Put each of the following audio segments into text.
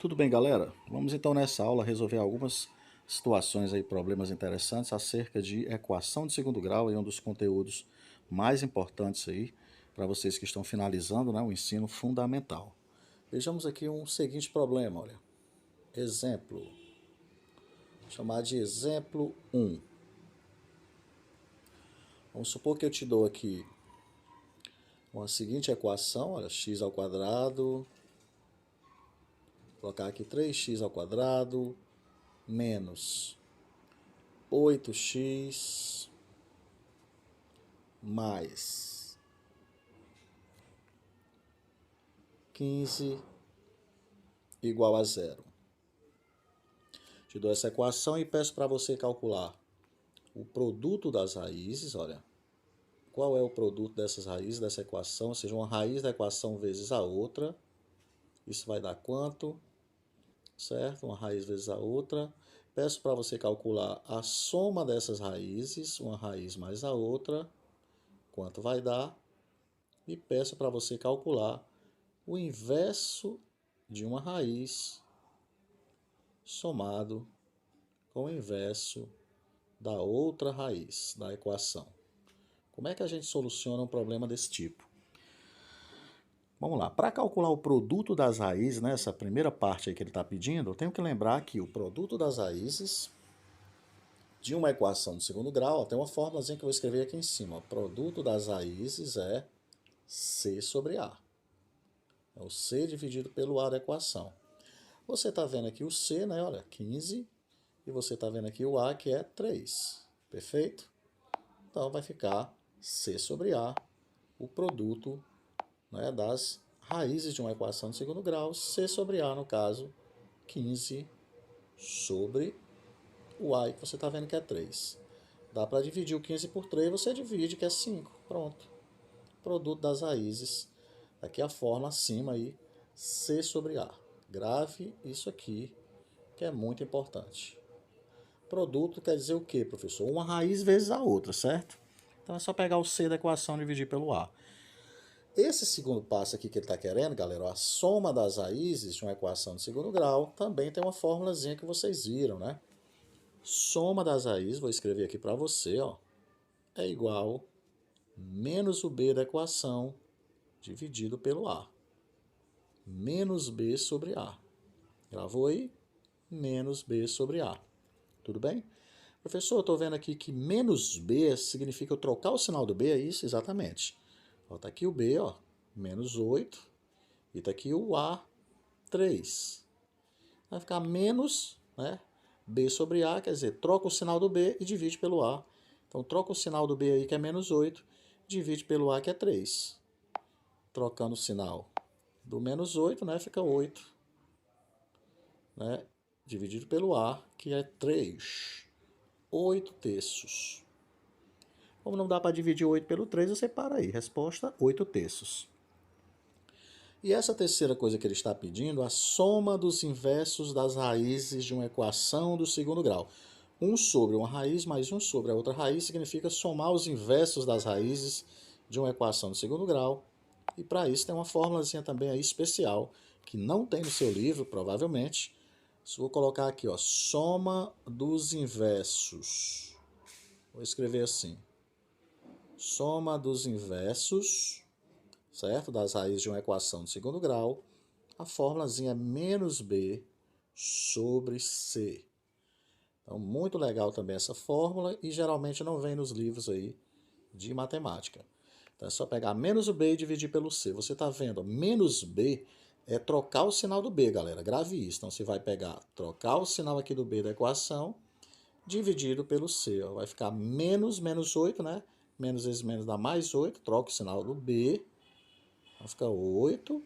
Tudo bem, galera? Vamos então nessa aula resolver algumas situações aí, problemas interessantes acerca de equação de segundo grau, e um dos conteúdos mais importantes aí para vocês que estão finalizando, né, o ensino fundamental. Vejamos aqui um seguinte problema, olha. Exemplo. Vou chamar de exemplo 1. Vamos supor que eu te dou aqui uma seguinte equação, olha, x ao quadrado, vou colocar aqui 3x ao quadrado menos 8x mais 15 igual a zero. Te dou essa equação e peço para você calcular o produto das raízes, olha. Qual é o produto dessas raízes, dessa equação? Ou seja, uma raiz da equação vezes a outra. Isso vai dar quanto? Certo? Uma raiz vezes a outra. Peço para você calcular a soma dessas raízes, uma raiz mais a outra, quanto vai dar. E peço para você calcular o inverso de uma raiz somado com o inverso da outra raiz da equação. Como é que a gente soluciona um problema desse tipo? Vamos lá, para calcular o produto das raízes, né, essa primeira parte aí que ele está pedindo, eu tenho que lembrar que o produto das raízes de uma equação de segundo grau, tem uma fórmulazinha que eu vou escrever aqui em cima. O produto das raízes é C sobre A. É o C dividido pelo A da equação. Você está vendo aqui o C, né? Olha, 15. E você está vendo aqui o A, que é 3. Perfeito? Então, vai ficar C sobre A, o produto, né, das raízes de uma equação de segundo grau. C sobre A, no caso, 15 sobre o A, que você está vendo que é 3. Dá para dividir o 15 por 3, você divide, que é 5. Pronto. Produto das raízes. Aqui a fórmula acima aí, C sobre A. Grave isso aqui, que é muito importante. Produto quer dizer o quê, professor? Uma raiz vezes a outra, certo? Então é só pegar o C da equação e dividir pelo A. Esse segundo passo aqui que ele está querendo, galera, a soma das raízes de uma equação de segundo grau, também tem uma fórmulazinha que vocês viram, né? Soma das raízes, vou escrever aqui para você, ó, é igual menos o B da equação dividido pelo A. Menos B sobre A. Gravou aí? Menos B sobre A. Tudo bem? Professor, eu estou vendo aqui que menos B significa eu trocar o sinal do B, é isso? Exatamente. Está aqui o B, ó, menos 8, e está aqui o A, 3. Vai ficar menos, né, B sobre A, quer dizer, troca o sinal do B e divide pelo A. Então, troca o sinal do B aí, que é menos 8, divide pelo A, que é 3. Trocando o sinal do menos 8, né, fica 8, né, dividido pelo A, que é 3. 8 terços. Como não dá para dividir 8 pelo 3, você para aí. Resposta, 8 terços. E essa terceira coisa que ele está pedindo, a soma dos inversos das raízes de uma equação do segundo grau. 1 sobre uma raiz mais 1 sobre a outra raiz significa somar os inversos das raízes de uma equação do segundo grau. E para isso tem uma fórmulazinha também aí especial, que não tem no seu livro, provavelmente. Vou colocar aqui, ó, soma dos inversos. Vou escrever assim. Soma dos inversos, certo? Das raízes de uma equação de segundo grau. A fórmulazinha é menos B sobre C. Então, muito legal também essa fórmula e geralmente não vem nos livros aí de matemática. Então, é só pegar menos o B e dividir pelo C. Você está vendo, ó, menos B é trocar o sinal do B, galera. Grave isso. Então, você vai pegar, trocar o sinal aqui do B da equação, dividido pelo C. Ó. Vai ficar menos 8, né? Menos vezes menos dá mais 8. Troca o sinal do B. Vai ficar 8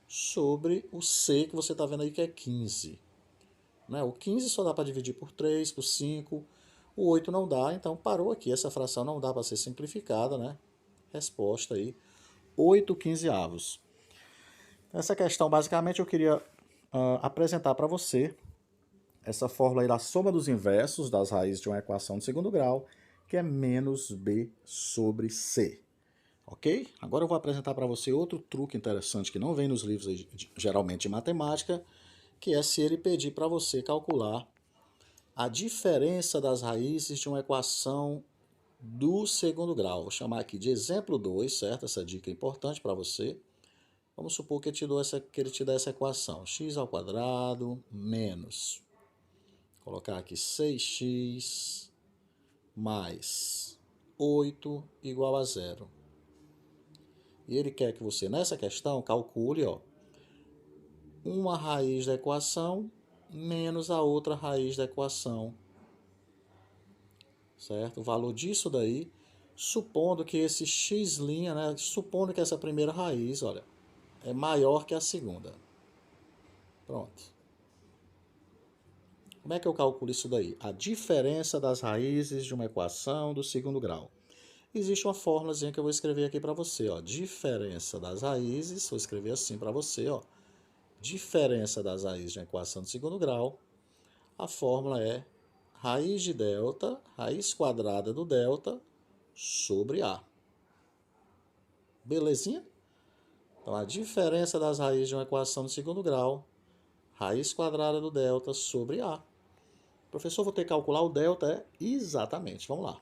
sobre o C, que você está vendo aí, que é 15. Né? O 15 só dá para dividir por 3, por 5. O 8 não dá, então parou aqui. Essa fração não dá para ser simplificada, né? Resposta aí, 8 quinzeavos. Essa questão, basicamente, eu queria apresentar para você essa fórmula aí da soma dos inversos das raízes de uma equação de segundo grau, que é menos B sobre C. Ok? Agora eu vou apresentar para você outro truque interessante que não vem nos livros aí, geralmente de matemática, que é se ele pedir para você calcular a diferença das raízes de uma equação do segundo grau. Vou chamar aqui de exemplo 2, certo? Essa dica é importante para você. Vamos supor que ele te dá essa equação. X ao quadrado menos, colocar aqui 6x mais 8 igual a zero. E ele quer que você, nessa questão, calcule uma raiz da equação menos a outra raiz da equação. Certo? O valor disso daí, supondo que esse x', né, supondo que essa primeira raiz, olha, é maior que a segunda. Pronto. Como é que eu calculo isso daí? A diferença das raízes de uma equação do segundo grau. Existe uma fórmulazinha que eu vou escrever aqui para você. Diferença das raízes, vou escrever assim para você. Diferença das raízes de uma equação do segundo grau. A fórmula é raiz de delta, raiz quadrada do delta, sobre A. Belezinha? Então, a diferença das raízes de uma equação do segundo grau, raiz quadrada do delta sobre A. Professor, vou ter que calcular o delta? Exatamente, vamos lá.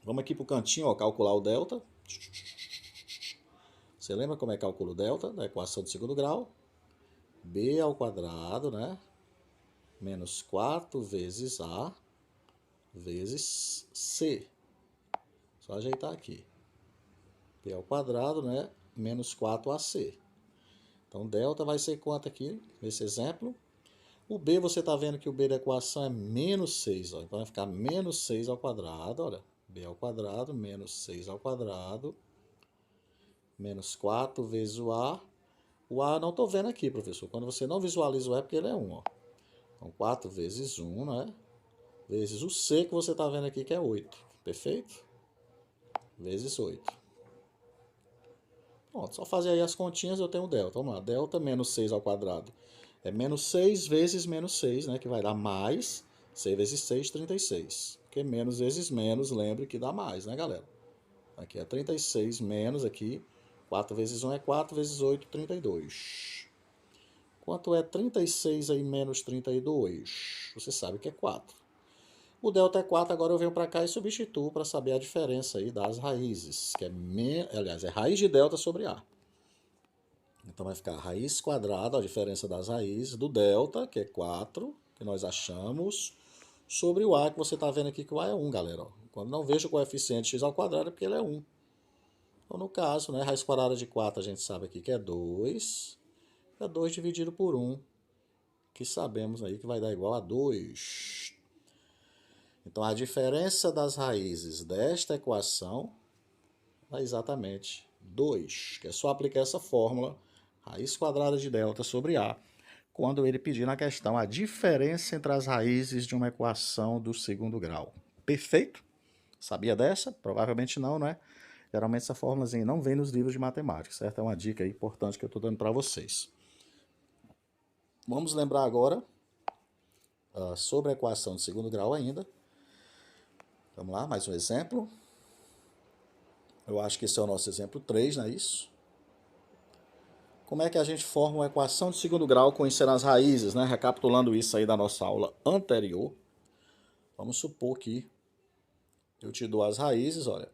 Vamos aqui para o cantinho, calcular o delta. Você lembra como é que calcula o delta da equação do segundo grau? B ao quadrado, né? Menos 4 vezes A vezes C. Só ajeitar aqui. B ao quadrado, né? Menos 4AC. Então, delta vai ser quanto aqui, nesse exemplo? O B, você está vendo que o B da equação é menos 6. Então, vai ficar menos 6 ao quadrado. Olha, B ao quadrado, menos 6 ao quadrado. Menos 4 vezes o A. O A eu não estou vendo aqui, professor. Quando você não visualiza o A, é porque ele é 1. Então, 4 vezes 1, né? Vezes o C, que você está vendo aqui, que é 8. Perfeito? Vezes 8. Pronto, só fazer aí as continhas, eu tenho o delta. Vamos lá, delta menos 6 ao quadrado. É menos 6 vezes menos 6, né? Que vai dar mais 6 vezes 6, 36. Porque menos vezes menos, lembre que dá mais, né, galera? Aqui é 36 menos aqui. 4 vezes 1 é 4, vezes 8, 32. Quanto é 36 aí menos 32? Você sabe que é 4. O delta é 4, agora eu venho para cá e substituo para saber a diferença aí das raízes, que aliás, é raiz de delta sobre A. Então vai ficar raiz quadrada, a diferença das raízes do delta, que é 4, que nós achamos, sobre o A, que você está vendo aqui que o A é 1, galera. Quando não vejo o coeficiente x ao quadrado é porque ele é 1. Então, no caso, né, raiz quadrada de 4 a gente sabe aqui que é 2. É 2 dividido por 1, que sabemos aí que vai dar igual a 2. Então, a diferença das raízes desta equação é exatamente 2, que é só aplicar essa fórmula, raiz quadrada de delta sobre A, quando ele pedir na questão a diferença entre as raízes de uma equação do segundo grau. Perfeito? Sabia dessa? Provavelmente não, né? Geralmente essa fórmulazinha não vem nos livros de matemática, certo? É uma dica aí importante que eu estou dando para vocês. Vamos lembrar agora sobre a equação de segundo grau ainda. Vamos lá, mais um exemplo. Eu acho que esse é o nosso exemplo 3, não é isso? Como é que a gente forma uma equação de segundo grau conhecendo as raízes, né? Recapitulando isso aí da nossa aula anterior. Vamos supor que eu te dou as raízes, olha,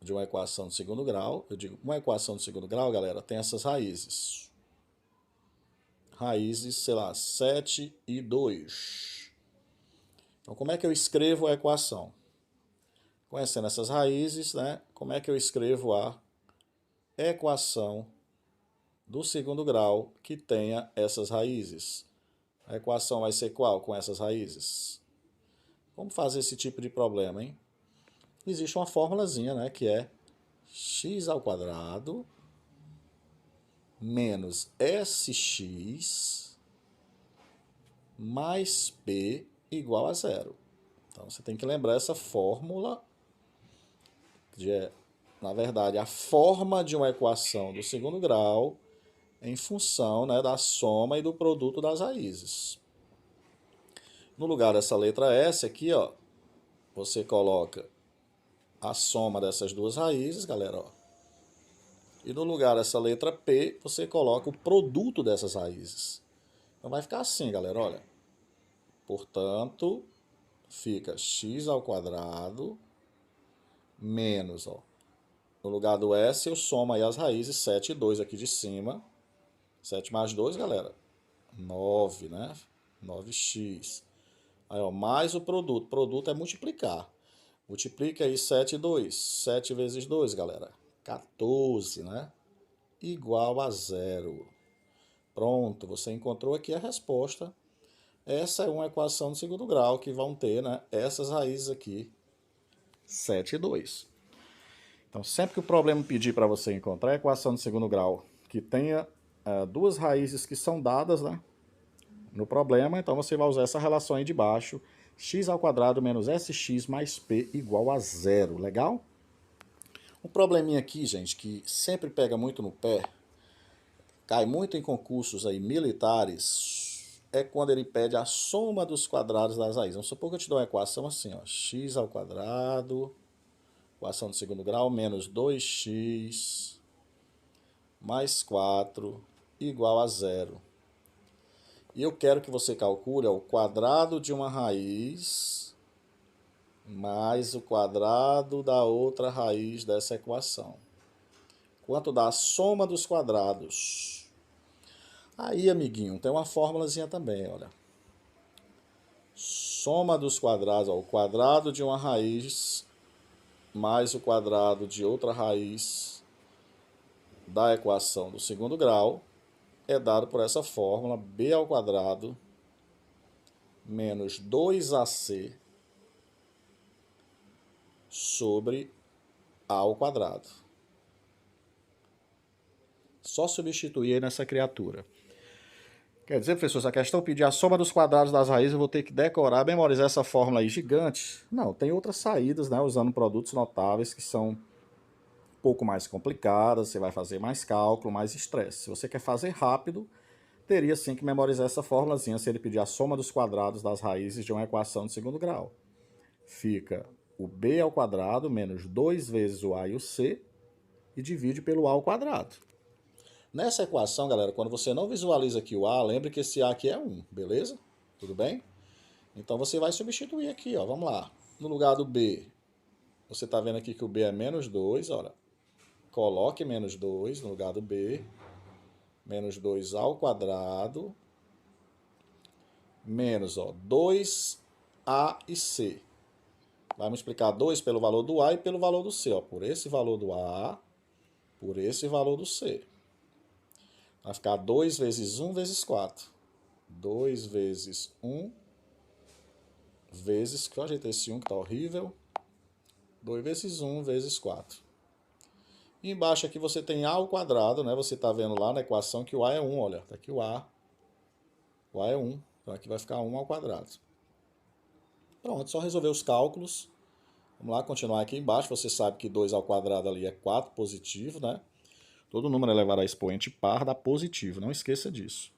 de uma equação de segundo grau. Eu digo, uma equação de segundo grau, galera, tem essas raízes. Raízes, sei lá, 7 e 2. Então, como é que eu escrevo a equação? Conhecendo essas raízes, né? Como é que eu escrevo a equação do segundo grau que tenha essas raízes? A equação vai ser qual com essas raízes? Vamos fazer esse tipo de problema, hein? Existe uma formulazinha, né? Que é x ao quadrado menos sx mais p igual a zero. Então, você tem que lembrar essa fórmula, que é, na verdade, a forma de uma equação do segundo grau em função, né, da soma e do produto das raízes. No lugar dessa letra S aqui, você coloca a soma dessas duas raízes, galera. E no lugar dessa letra P, você coloca o produto dessas raízes. Então vai ficar assim, galera, olha. Portanto, fica x ao quadrado menos, ó. No lugar do S, eu somo aí as raízes 7 e 2 aqui de cima. 7 mais 2, galera, 9, né? 9x. Aí, ó, mais o produto. Produto é multiplicar. Multiplica aí 7 e 2. 7 vezes 2, galera. 14, né? Igual a zero. Pronto, você encontrou aqui a resposta. Essa é uma equação de segundo grau que vão ter, né, essas raízes aqui, 7 e 2. Então, sempre que o problema pedir para você encontrar a equação de segundo grau que tenha duas raízes que são dadas, né, no problema, então você vai usar essa relação aí de baixo, x ao quadrado menos sx mais p igual a zero. Legal? Um probleminha aqui, gente, que sempre pega muito no pé, cai muito em concursos aí militares, é quando ele pede a soma dos quadrados das raízes. Vamos supor que eu te dou uma equação assim, ó, x ao quadrado, equação de segundo grau, menos 2x mais 4 igual a zero. E eu quero que você calcule o quadrado de uma raiz mais o quadrado da outra raiz dessa equação. Quanto dá a soma dos quadrados? Aí, amiguinho, tem uma fórmulazinha também, olha. Soma dos quadrados, ó, o quadrado de uma raiz mais o quadrado de outra raiz da equação do segundo grau é dado por essa fórmula, b ao quadrado menos 2ac sobre a ao quadrado. Só substituir aí nessa criatura. Quer dizer, professor, se a questão pedir a soma dos quadrados das raízes, eu vou ter que decorar, memorizar essa fórmula aí gigante? Não, tem outras saídas, né, usando produtos notáveis que são um pouco mais complicadas, você vai fazer mais cálculo, mais estresse. Se você quer fazer rápido, teria sim que memorizar essa fórmulazinha se ele pedir a soma dos quadrados das raízes de uma equação de segundo grau. Fica o b ao quadrado menos 2 vezes o a e o c e divide pelo a ao quadrado. Nessa equação, galera, quando você não visualiza aqui o a, lembre que esse a aqui é 1, beleza? Tudo bem? Então você vai substituir aqui, ó, vamos lá. No lugar do b, você está vendo aqui que o b é menos 2, olha. Coloque menos 2 no lugar do b. Menos 2 ao quadrado, menos, ó, 2a e c. Vai multiplicar 2 pelo valor do a e pelo valor do c, ó, por esse valor do a, por esse valor do c. Vai ficar 2 vezes 1 vezes 4. 2 vezes 1 vezes, que eu ajeitei esse 1 que tá horrível, 2 vezes 1 vezes 4. E embaixo aqui você tem a ao quadrado, né? Você está vendo lá na equação que o a é 1, olha, tá aqui o a é 1. Então aqui vai ficar 1 ao quadrado. Pronto, só resolver os cálculos. Vamos lá, continuar aqui embaixo. Você sabe que 2 ao quadrado ali é 4 positivo, né? Todo número elevado a expoente par dá positivo, não esqueça disso.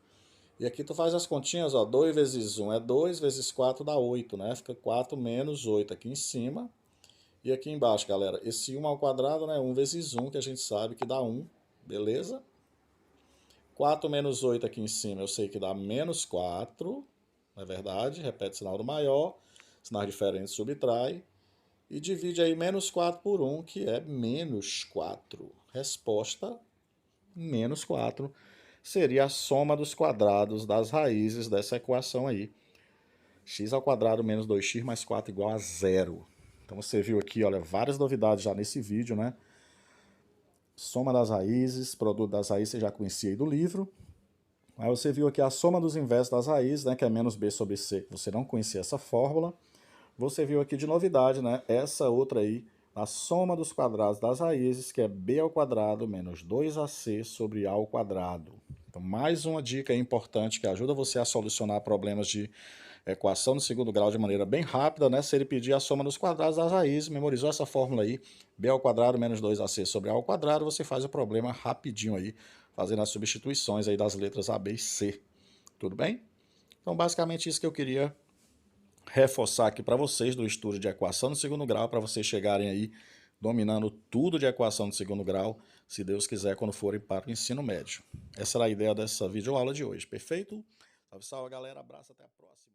E aqui tu faz as continhas, ó, 2 vezes 1 é 2, vezes 4 dá 8, né? Fica 4 menos 8 aqui em cima. E aqui embaixo, galera, esse 1 ao quadrado, né? 1 vezes 1, que a gente sabe que dá 1, beleza? 4 menos 8 aqui em cima, eu sei que dá menos 4, não é verdade? Repete o sinal do maior, sinais diferentes subtrai. E divide aí menos 4 por 1, que é menos 4. Resposta, menos 4. Seria a soma dos quadrados das raízes dessa equação aí. X ao quadrado menos 2x mais 4 igual a zero. Então você viu aqui, olha, várias novidades já nesse vídeo, né? Soma das raízes, produto das raízes você já conhecia aí do livro. Aí você viu aqui a soma dos inversos das raízes, né? Que é menos b sobre c, que você não conhecia essa fórmula. Você viu aqui de novidade, né? Essa outra aí, a soma dos quadrados das raízes, que é b ao quadrado menos 2ac sobre a ao quadrado. Então, mais uma dica importante que ajuda você a solucionar problemas de equação de segundo grau de maneira bem rápida, né? Se ele pedir a soma dos quadrados das raízes, memorizou essa fórmula aí, b ao quadrado menos 2ac sobre a ao quadrado, você faz o problema rapidinho aí, fazendo as substituições aí das letras a, b e c. Tudo bem? Então, basicamente isso que eu queria reforçar aqui para vocês do estudo de equação de segundo grau, para vocês chegarem aí dominando tudo de equação de segundo grau, se Deus quiser, quando forem para o ensino médio. Essa era a ideia dessa videoaula de hoje, perfeito? Salve, salve, galera. Abraço, até a próxima.